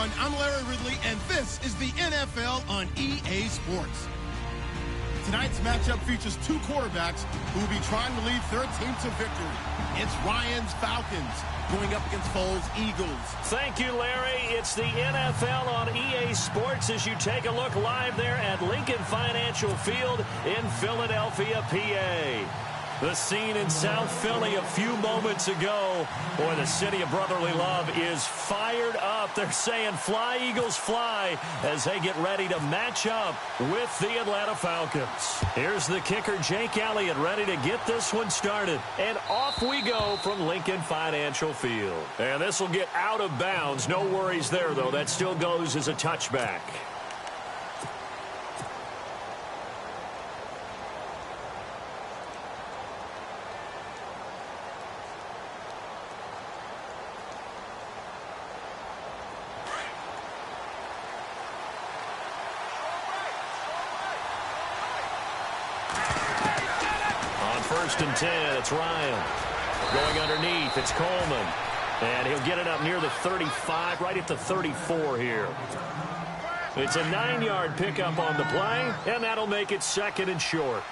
everyone. I'm Larry Ridley, and this is the NFL on EA Sports. Tonight's matchup features two quarterbacks who will be trying to lead their team to victory. It's Ryan's Falcons going up against Foles' Eagles. Thank you, Larry. It's the NFL on EA Sports as you take a look live there at Lincoln Financial Field in Philadelphia, PA. The scene in South Philly a few moments ago. Boy, the city of brotherly love is fired up. They're saying, fly, Eagles, fly, as they get ready to match up with the Atlanta Falcons. Here's the kicker, Jake Elliott, ready to get this one started. And off we go from Lincoln Financial Field. And this will get out of bounds. No worries there, though. That still goes as a touchback. First and 10, it's Ryan. Going underneath, it's Coleman. And he'll get it up near the 35, right at the 34 here. It's a 9-yard pickup on the play, and that'll make it second and short.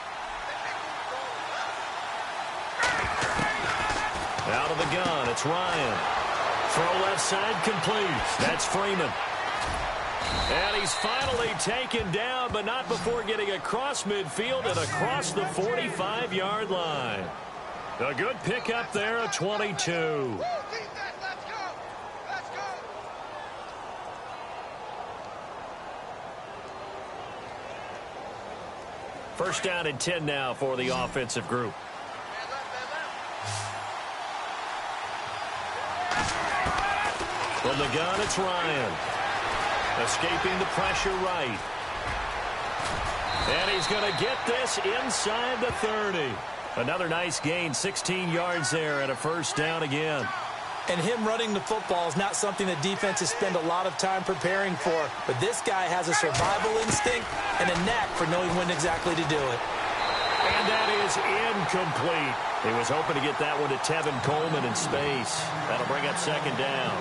Out of the gun, it's Ryan. Throw left side complete. That's Freeman. And he's finally taken down, but not before getting across midfield and across the 45-yard line. A good pickup there, a 22. First down and 10 now for the offensive group. From the gun, it's Ryan. Escaping the pressure right. And he's going to get this inside the 30. Another nice gain, 16 yards there and a first down again. And him running the football is not something that defenses spend a lot of time preparing for. But this guy has a survival instinct and a knack for knowing when exactly to do it. And that is incomplete. He was hoping to get that one to Tevin Coleman in space. That'll bring up second down.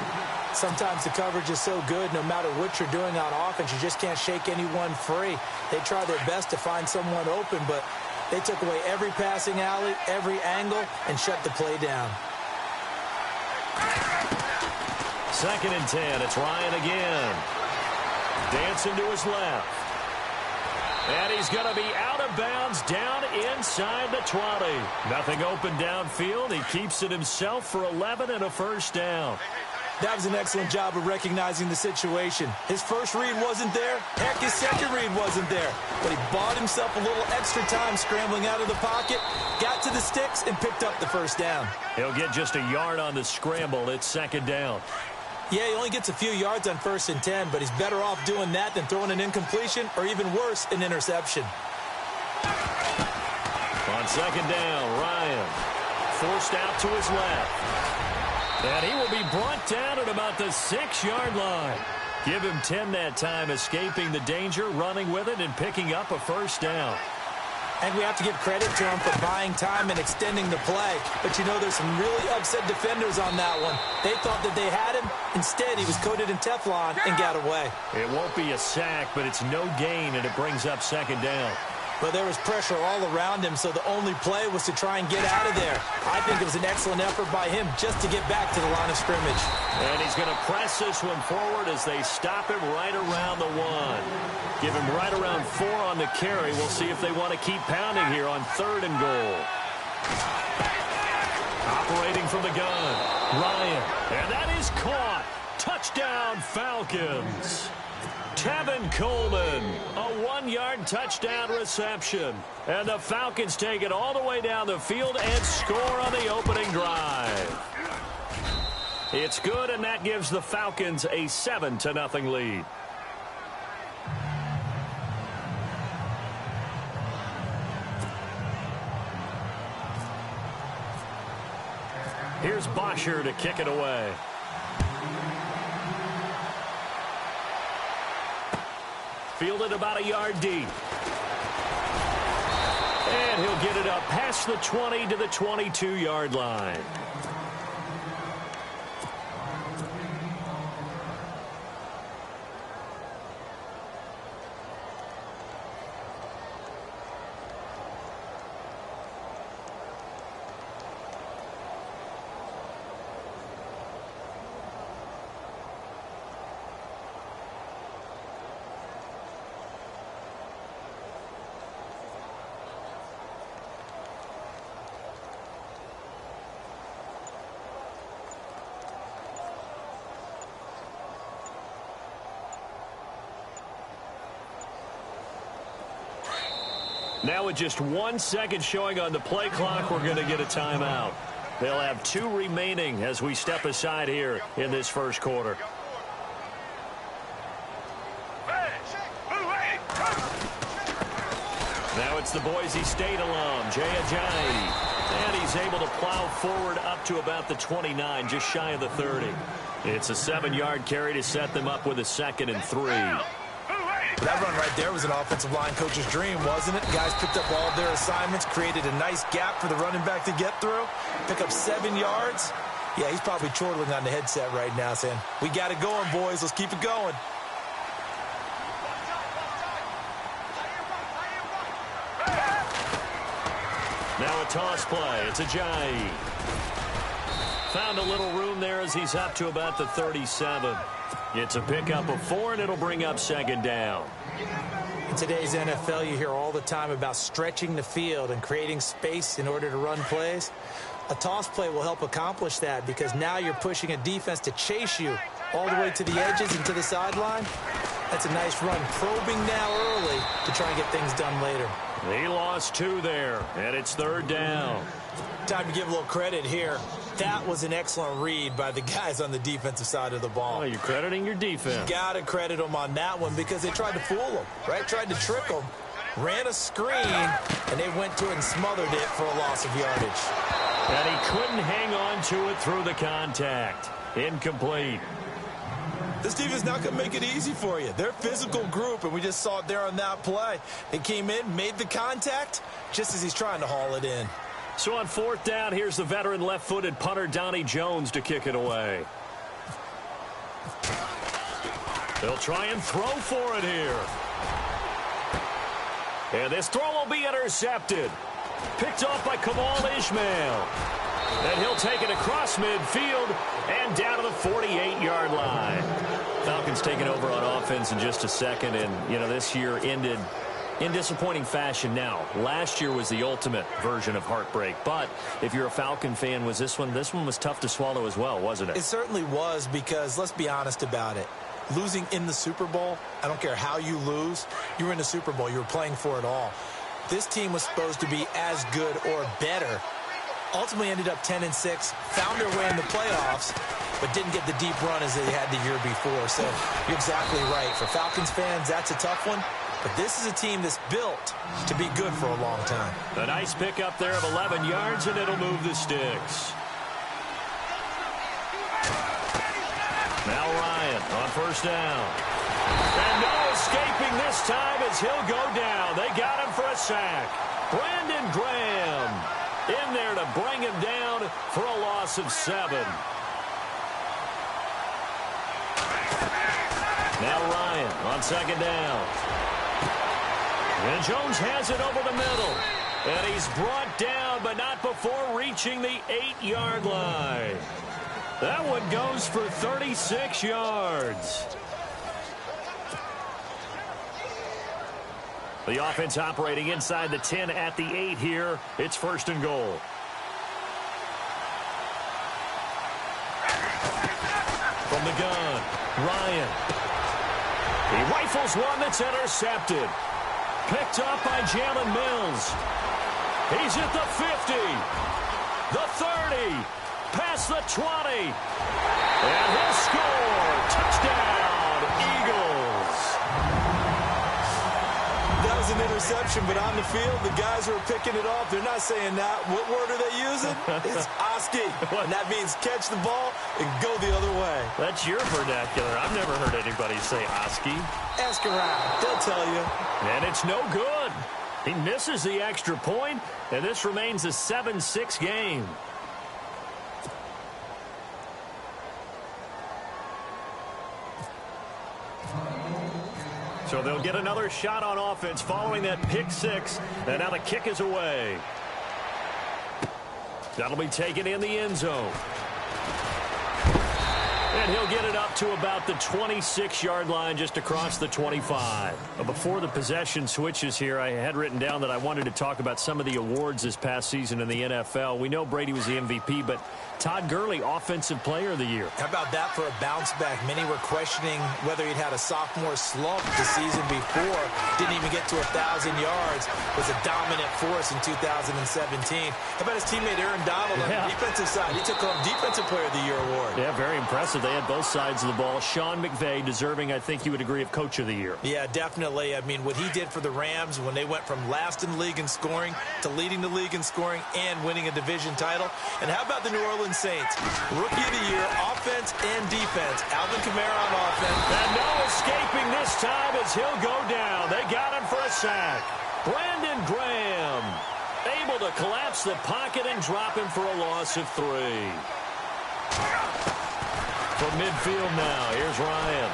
Sometimes the coverage is so good, no matter what you're doing on offense, you just can't shake anyone free. They try their best to find someone open, but they took away every passing alley, every angle, and shut the play down. Second and 10, it's Ryan again. Dancing to his left. And he's going to be out of bounds down inside the 20. Nothing open downfield. He keeps it himself for 11 and a first down. That was an excellent job of recognizing the situation. His first read wasn't there. Heck, his second read wasn't there. But he bought himself a little extra time scrambling out of the pocket, got to the sticks, and picked up the first down. He'll get just a yard on the scramble. It's second down. Yeah, he only gets a few yards on first and 10, but he's better off doing that than throwing an incompletion or even worse, an interception. On second down, Ryan forced out to his left. And he will be brought down at about the 6-yard line. Give him 10 that time, escaping the danger, running with it, and picking up a first down. And we have to give credit to him for buying time and extending the play. But, you know, there's some really upset defenders on that one. They thought that they had him. Instead, he was coated in Teflon and got away. It won't be a sack, but it's no gain, and it brings up second down. But there was pressure all around him, so the only play was to try and get out of there. I think it was an excellent effort by him just to get back to the line of scrimmage. And he's going to press this one forward as they stop him right around the 1. Give him right around 4 on the carry. We'll see if they want to keep pounding here on 3rd and goal. Operating from the gun, Ryan. And that is caught. Touchdown, Falcons. Tevin Coleman, a 1-yard touchdown reception. And the Falcons take it all the way down the field and score on the opening drive. It's good, and that gives the Falcons a 7-0 lead. Here's Bosher to kick it away. Fielded about a yard deep. And he'll get it up past the 20 to the 22-yard line. Now with just 1 second showing on the play clock, we're going to get a timeout. They'll have 2 remaining as we step aside here in this first quarter. Now it's the Boise State alum, Jay Ajayi. And he's able to plow forward up to about the 29, just shy of the 30. It's a 7-yard carry to set them up with a 2nd and 3. That run right there was an offensive line coach's dream, wasn't it? Guys picked up all of their assignments, created a nice gap for the running back to get through, pick up 7 yards. Yeah, he's probably chortling on the headset right now saying, we got it going, boys. Let's keep it going. Now a toss play. It's Ajayi. Found a little room there as he's up to about the 37. It's a pickup of 4, and it'll bring up 2nd down. In today's NFL, you hear all the time about stretching the field and creating space in order to run plays. A toss play will help accomplish that because now you're pushing a defense to chase you all the way to the edges and to the sideline. That's a nice run, probing now early to try and get things done later. He lost 2 there, and it's 3rd down. Time to give a little credit here. That was an excellent read by the guys on the defensive side of the ball. Oh, you're crediting your defense. Got to credit them on that one because they tried to fool them, right? Tried to trick them, ran a screen, and they went to it and smothered it for a loss of yardage. And he couldn't hang on to it through the contact. Incomplete. This team is not going to make it easy for you. They're a physical group, and we just saw it there on that play. They came in, made the contact, just as he's trying to haul it in. So on 4th down, here's the veteran left-footed punter Donnie Jones to kick it away. They'll try and throw for it here. And this throw will be intercepted. Picked off by Kamal Ishmael. And he'll take it across midfield and down to the 48-yard line. Falcons taking over on offense in just a second. And, you know, this year ended in disappointing fashion. Now, last year was the ultimate version of heartbreak. But if you're a Falcon fan, was this one was tough to swallow as well, wasn't it? It certainly was because, let's be honest about it, losing in the Super Bowl, I don't care how you lose, you were in the Super Bowl. You were playing for it all. This team was supposed to be as good or better. Ultimately ended up 10-6, found their way in the playoffs, but didn't get the deep run as they had the year before. So you're exactly right. For Falcons fans, that's a tough one. But this is a team that's built to be good for a long time. A nice pickup there of 11 yards, and it'll move the sticks. Now Ryan on 1st down. And no escaping this time as he'll go down. They got him for a sack. Brandon Graham in there to bring him down for a loss of 7. Now Ryan on 2nd down. And Jones has it over the middle. And he's brought down, but not before reaching the 8-yard line. That one goes for 36 yards. The offense operating inside the 10 at the 8 here. It's 1st and goal. From the gun, Ryan. He rifles one that's intercepted. Picked up by Jalen Mills. He's at the 50, the 30, past the 20. And he'll score. Touchdown, Eagles. That was an interception, but on the field, the guys who are picking it off, they're not saying that. What word are they using? It's Oski. And that means catch the ball and go the other way. That's your vernacular. I've never heard anybody say Oski. Ask around. They'll tell you. And it's no good. He misses the extra point, and this remains a 7-6 game. So they'll get another shot on offense following that pick 6, and now the kick is away. That'll be taken in the end zone. And he'll get it up to about the 26-yard line, just across the 25. Before the possession switches here, I had written down that I wanted to talk about some of the awards this past season in the NFL. We know Brady was the MVP, but Todd Gurley, Offensive Player of the Year. How about that for a bounce back? Many were questioning whether he'd had a sophomore slump the season before. Didn't even get to 1,000 yards. Was a dominant force in 2017. How about his teammate Aaron Donald on the defensive side? He took home Defensive Player of the Year award. Yeah, very impressive. They had both sides of the ball. Sean McVay deserving, I think you would agree, of Coach of the Year. Yeah, definitely. I mean, what he did for the Rams when they went from last in the league in scoring to leading the league in scoring and winning a division title. And how about the New Orleans Saints? Rookie of the Year, offense and defense. Alvin Kamara on offense. And no escaping this time as he'll go down. They got him for a sack. Brandon Graham able to collapse the pocket and drop him for a loss of 3. From midfield now, here's Ryan.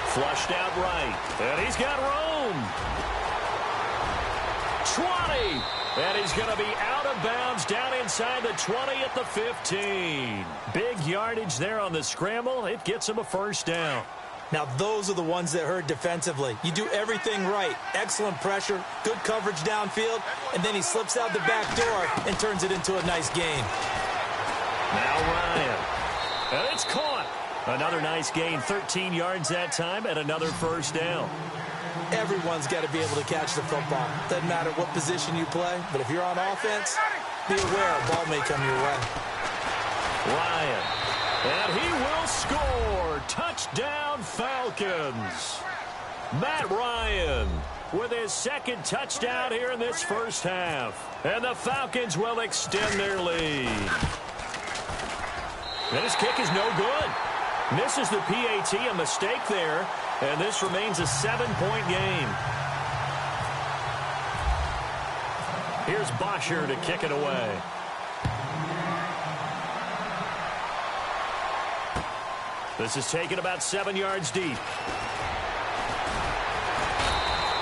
Flushed out right. And he's got room. 20. And he's going to be out of bounds down inside the 20 at the 15. Big yardage there on the scramble. It gets him a first down. Now, those are the ones that hurt defensively. You do everything right. Excellent pressure, good coverage downfield, and then he slips out the back door and turns it into a nice gain. Now Ryan. And it's caught. Another nice gain, 13 yards that time, and another first down. Everyone's got to be able to catch the football. Doesn't matter what position you play, but if you're on offense, be aware a ball may come your way. Ryan. And he will score. Touchdown, Falcons. Matt Ryan with his second touchdown here in this first half. And the Falcons will extend their lead. And his kick is no good. Misses the PAT, a mistake there. And this remains a 7-point game. Here's Bosher to kick it away. This is taken about 7 yards deep.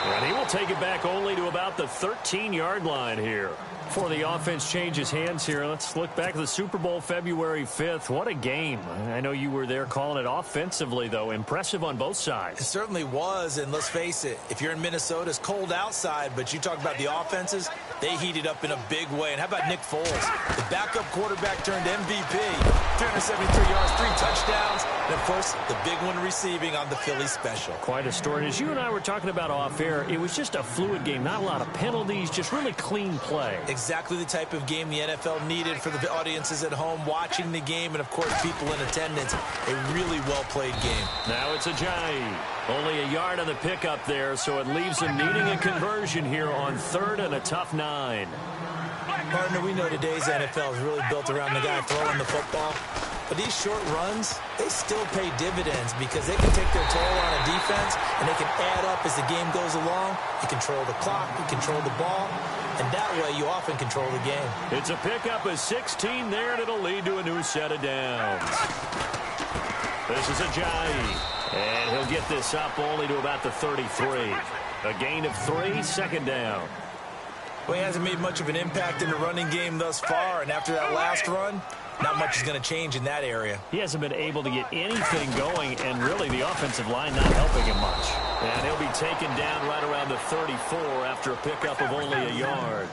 And he will take it back only to about the 13-yard line here. Before the offense changes hands here, let's look back at the Super Bowl February 5th. What a game. I know you were there calling it offensively, though. Impressive on both sides. It certainly was, and let's face it, if you're in Minnesota, it's cold outside, but you talk about the offenses, they heated up in a big way. And how about Nick Foles? The backup quarterback turned MVP. 373 yards, 3 touchdowns, and, of course, the big one receiving on the Philly special. Quite a story. As you and I were talking about off air, it was just a fluid game. Not a lot of penalties, just really clean play. Exactly the type of game the NFL needed for the audiences at home watching the game and, of course, people in attendance. A really well-played game. Now it's Ajayi. Only a yard on the pickup there, so it leaves him needing a conversion here on 3rd and a tough 9. Partner, we know today's NFL is really built around the guy throwing the football. But these short runs, they still pay dividends because they can take their toll on a defense and they can add up as the game goes along. You control the clock, you control the ball, and that way you often control the game. It's a pickup of 16 there, and it'll lead to a new set of downs. This is Ajayi, and he'll get this up only to about the 33. A gain of 3, 2nd down. Well, he hasn't made much of an impact in the running game thus far, and after that last run, not much is going to change in that area. He hasn't been able to get anything going, and really the offensive line not helping him much. And he'll be taken down right around the 34 after a pickup of only a yard.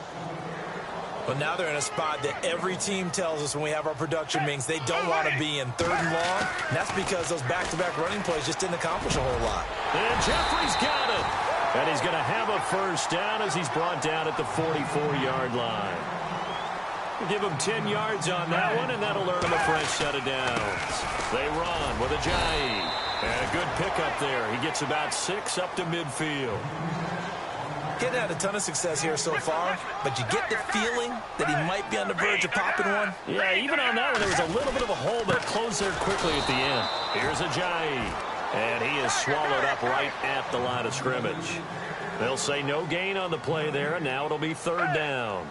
Well, now they're in a spot that every team tells us when we have our production meetings they don't want to be in, 3rd and long. And that's because those back-to-back running plays just didn't accomplish a whole lot. And Jeffrey's got it. And he's going to have a first down as he's brought down at the 44-yard line. We'll give him 10 yards on that one, and that'll earn him a fresh set of downs. They run with Ajayi. And a good pickup there. He gets about 6 up to midfield. Getting had a ton of success here so far, but you get the feeling that he might be on the verge of popping one. Yeah, even on that one, there was a little bit of a hole that closed there quickly at the end. Here's Ajayi. And he is swallowed up right at the line of scrimmage. They'll say no gain on the play there, and now it'll be 3rd down.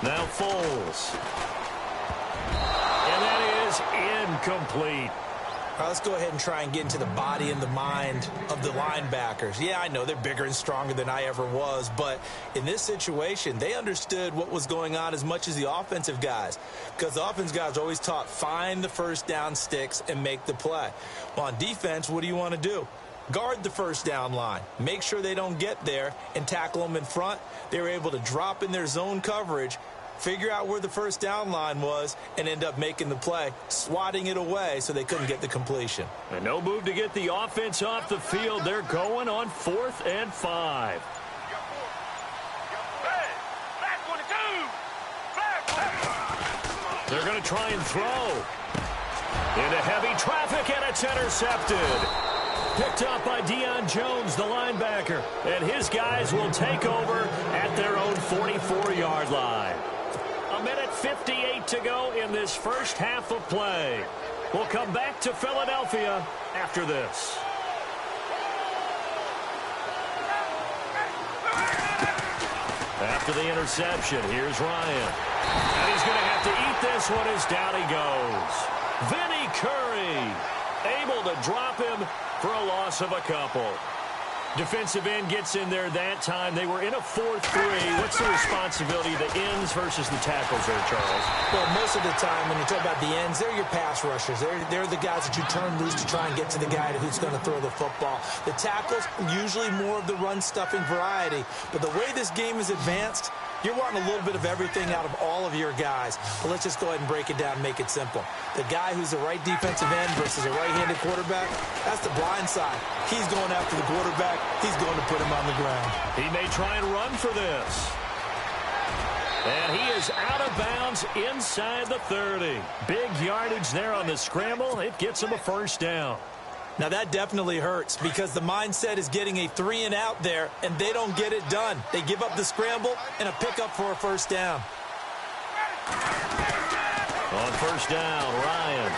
Now Foles. And that is incomplete. All right, let's go ahead and try and get into the body and the mind of the linebackers. Yeah, I know they're bigger and stronger than I ever was, but in this situation, they understood what was going on as much as the offensive guys, because the offensive guys are always taught, find the first down sticks and make the play. Well, on defense, what do you want to do? Guard the first down line. Make sure they don't get there and tackle them in front. They were able to drop in their zone coverage, figure out where the first down line was, and end up making the play, swatting it away so they couldn't get the completion. And no move to get the offense off the field. They're going on 4th and 5. They're going to try and throw. Into heavy traffic, and it's intercepted. Picked up by Deion Jones, the linebacker. And his guys will take over at their own 44-yard line. 1:58 to go in this first half of play. We'll come back to Philadelphia after this. After the interception, here's Ryan. And he's going to have to eat this one as down he goes. Vinny Curry able to drop him for a loss of a couple. Defensive end gets in there that time. They were in a 4-3. What's the responsibility of the ends versus the tackles there, Charles? Well, most of the time when you talk about the ends, they're your pass rushers. They're the guys that you turn loose to try and get to the guy who's going to throw the football. The tackles, usually more of the run-stuffing variety. But the way this game is advanced, you're wanting a little bit of everything out of all of your guys. But let's just go ahead and break it down and make it simple. The guy who's the right defensive end versus a right-handed quarterback, that's the blind side. He's going after the quarterback. He's going to put him on the ground. He may try and run for this. And he is out of bounds inside the 30. Big yardage there on the scramble. It gets him a first down. Now that definitely hurts because the mindset is getting a 3-and-out there, and they don't get it done. They give up the scramble and a pickup for a first down. On first down, Ryan.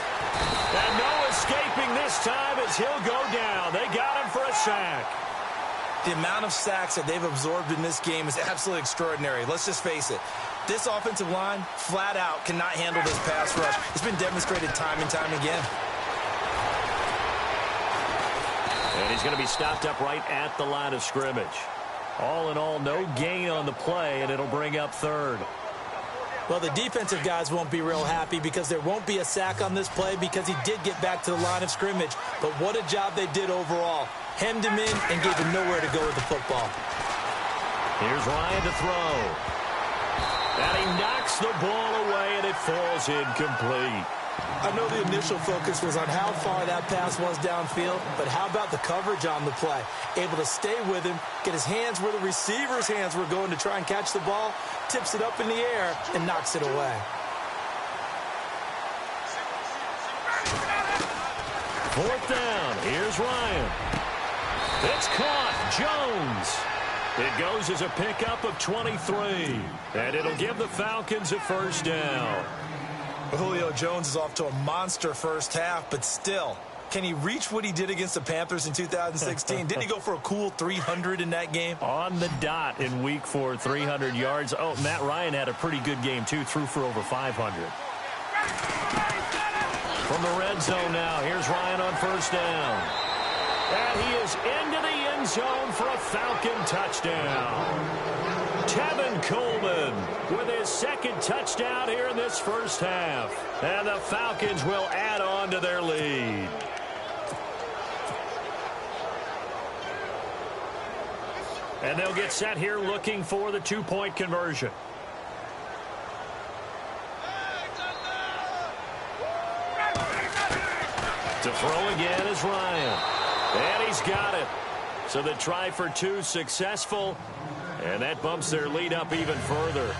And no escaping this time as he'll go down. They got him for a sack. The amount of sacks that they've absorbed in this game is absolutely extraordinary. Let's just face it. This offensive line, flat out, cannot handle this pass rush. It's been demonstrated time and time again. And he's going to be stopped up right at the line of scrimmage. All in all, no gain on the play, and it'll bring up third. Well, the defensive guys won't be real happy because there won't be a sack on this play because he did get back to the line of scrimmage. But what a job they did overall. Hemmed him in and gave him nowhere to go with the football. Here's Ryan to throw. And he knocks the ball away, and it falls incomplete. I know the initial focus was on how far that pass was downfield, but how about the coverage on the play? Able to stay with him, get his hands where the receiver's hands were going to try and catch the ball, tips it up in the air, and knocks it away. Fourth down. Here's Ryan. It's caught. Jones. It goes as a pickup of 23. And it'll give the Falcons a first down. Julio Jones is off to a monster first half, but still, can he reach what he did against the Panthers in 2016? Didn't he go for a cool 300 in that game? On the dot in week 4, 300 yards. Oh, Matt Ryan had a pretty good game, too. Threw for over 500. From the red zone now, here's Ryan on first down. And he is into the end zone for a Falcon touchdown. Tevin Coleman with his second touchdown here in this first half. And the Falcons will add on to their lead. And they'll get set here looking for the two-point conversion. To throw again is Ryan. And he's got it. So the try for two successful. And that bumps their lead up even further.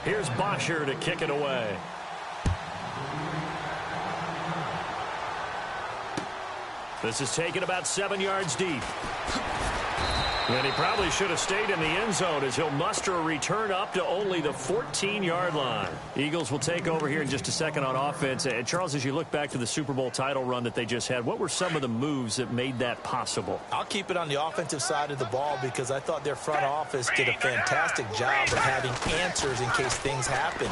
Here's Bosher to kick it away. This is taken about 7 yards deep. And he probably should have stayed in the end zone as he'll muster a return up to only the 14-yard line. Eagles will take over here in just a second on offense. And Charles, as you look back to the Super Bowl title run that they just had, what were some of the moves that made that possible? I'll keep it on the offensive side of the ball because I thought their front office did a fantastic job of having answers in case things happen.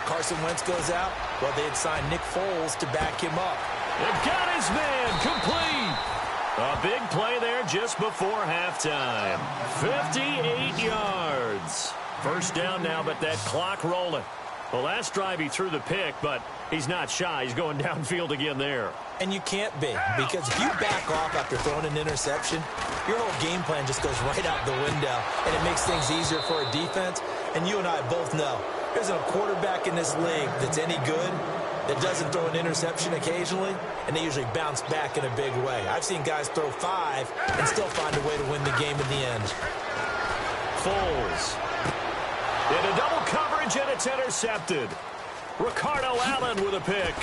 Carson Wentz goes out. Well, they had signed Nick Foles to back him up. It got his man complete. A big play there just before halftime. 58 yards. First down now, but that clock rolling. The last drive he threw the pick, but he's not shy. He's going downfield again there. And you can't be, because if you back off after throwing an interception, your whole game plan just goes right out the window, and it makes things easier for a defense. And you and I both know there's a quarterback in this league that's any good that doesn't throw an interception occasionally, and they usually bounce back in a big way. I've seen guys throw 5 and still find a way to win the game in the end. Foles. Into double coverage, and it's intercepted. Ricardo Allen with a pick.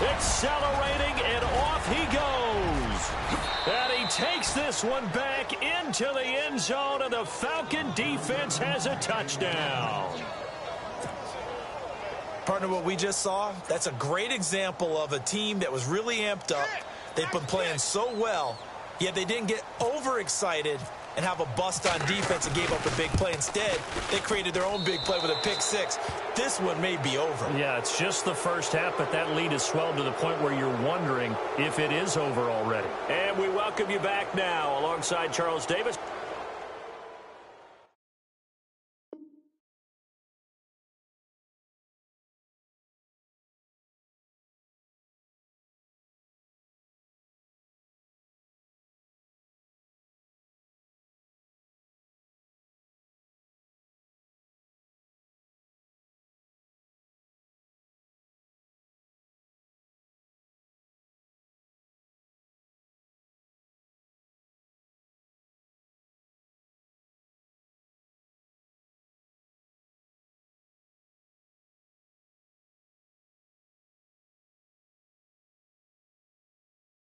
Accelerating, and off he goes. And he takes this one back into the end zone, and the Falcon defense has a touchdown. Partner, what we just saw, that's a great example of a team that was really amped up. They've been playing so well, yet they didn't get overexcited and have a bust on defense and gave up a big play. Instead, they created their own big play with a pick 6. This one may be over. Yeah, it's just the first half, but that lead has swelled to the point where you're wondering if it is over already. And we welcome you back now alongside Charles Davis.